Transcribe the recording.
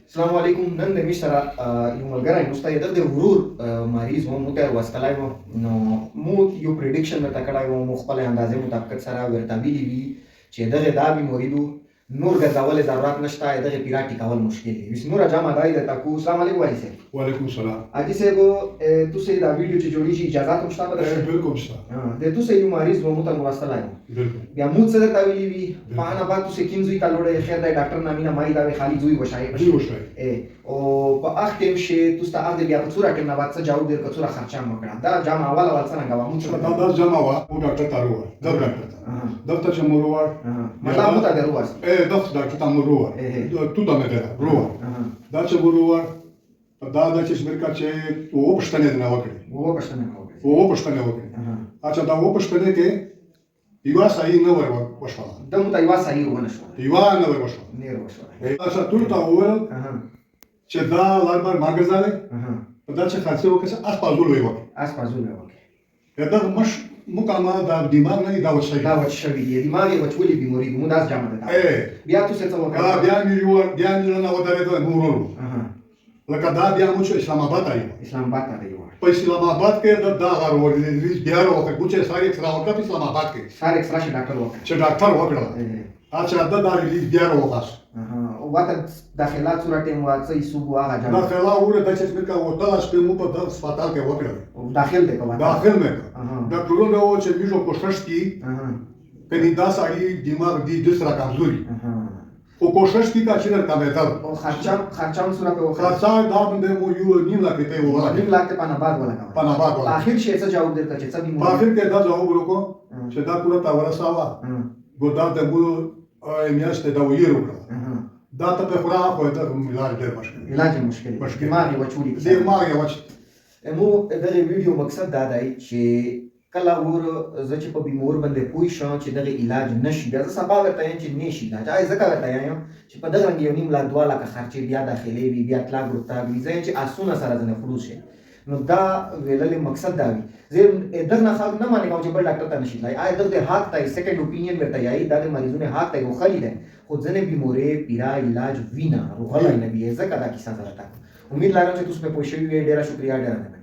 السلام علیکم. نن د مشره یو ملګری نو ستای د ورور مریض و مو ته وسکلای و نو مو یو پریډکشن ورته کړای و مو خپل اندازې مطابق سره ورته ویلي وي چې دغه دا بیماری دو نور ګرځول ضرورت نشته دغه پیرا ټیکول مشکل دی وس نور جامه دای د تاسو السلام علیکم وایي سه وعلیکم السلام اجي سه تو سه دا ویډیو چې جوړی شي اجازه ته مشته بده بالکل شته د تو سه یو مریض و مو ته وسکلای بالکل بیا مو څه درته ویلي وي معنا بعد تو سه کینځوي کالوړې خیر د ډاکټر نامینه مای دا خالی زوی وشای وشای او په اخ ټیم شي تو ستا اخ بیا په څوره ټیم نه بعد څه جواب ډیر کڅوره خرچه مکړه دا جام اول څنګه و مو څه دا جامه وا او ډاکټر تارو دا ډاکټر دفتر چې مروار مطلب مو ته درواس دفتر ډاکټر ته مروار تو دا نه روار دا چې مروار دا چې شمیر چې او پښتنه نه وکړي او پښتنه وکړي اچھا دا او پښتنه کې یو صحیح نه وشو دا مو ته یو صحیح ونه شو یو نه وشو نه وشو اچھا ټول تا وول چې دا لاربر ماګزاله دا چې خاصه وکړه اس پازول وي دا مش مکمل دا دماغ نه دا وشوي دی دماغ یې وچولي بیماری مو داس جامه ده بیا تو څه وکړه بیا مې نه ودرېدو نورو لکه دا بیا مو چې اسلام آباد دی په اسلام آباد کې دا غار ورې بیا راوخه چې ساري اکسرا وکړه په اسلام آباد کې ساري اکسرا چې ډاکټر وکړه اچھا دا ریلیز بیا راوخه او واته داخلات صورت مو واڅي سوبو هغه جام داخلا وره د چې څنګه وته شپه مو په د هسپتال کې وکړه او داخل دی کومه داخل مې دا ټول نو چې میجو کوشش کی کني دا سړی دماغ دی دوسرا کمزوري او کوشش کی کا چې کا بهتر او خرچام صورت او خرچا دا باندې مو یو نیم لاکھ ته ولا نیم لاکھ په نباد ولا اخر شي څه جواب درته چې څه په اخر کې دا جواب ورکو چې دا پورا تا ورساوه ګودا د مو میاشتې دا ویرو دا ته په خورا خو ته علاج ډېر مشکل دماغ وچولي دماغ وچ مو دغه ویډیو مقصد دا دی چې کله ور زه چې په بیمور باندې پوه شم چې دغه علاج نشي بیا زه سبا ورته یم چې نشي علاج ځکه ورته یم چې په دغه رنګ یو نیم لاکھ 2 لاکھ خرچې بیا داخلي وي بیا اطلاق ورته وي زه چې اسونه سره ځنه فلوس شي نو دا ویلل مقصد دا وي زه دغه خلک نه مانه کوم چې بل ډاکټر ته نشي لای دغه حق ته سیکنډ اوپینین ورته یای دا د مریضونو حق ته یو خلی ده خو ځنه بیمورې پیرا علاج وینا روغلای نه بي ځکه دا کیسه زړه امید لرم چې تاسو په پوښتنه ډیره شکریا ډیره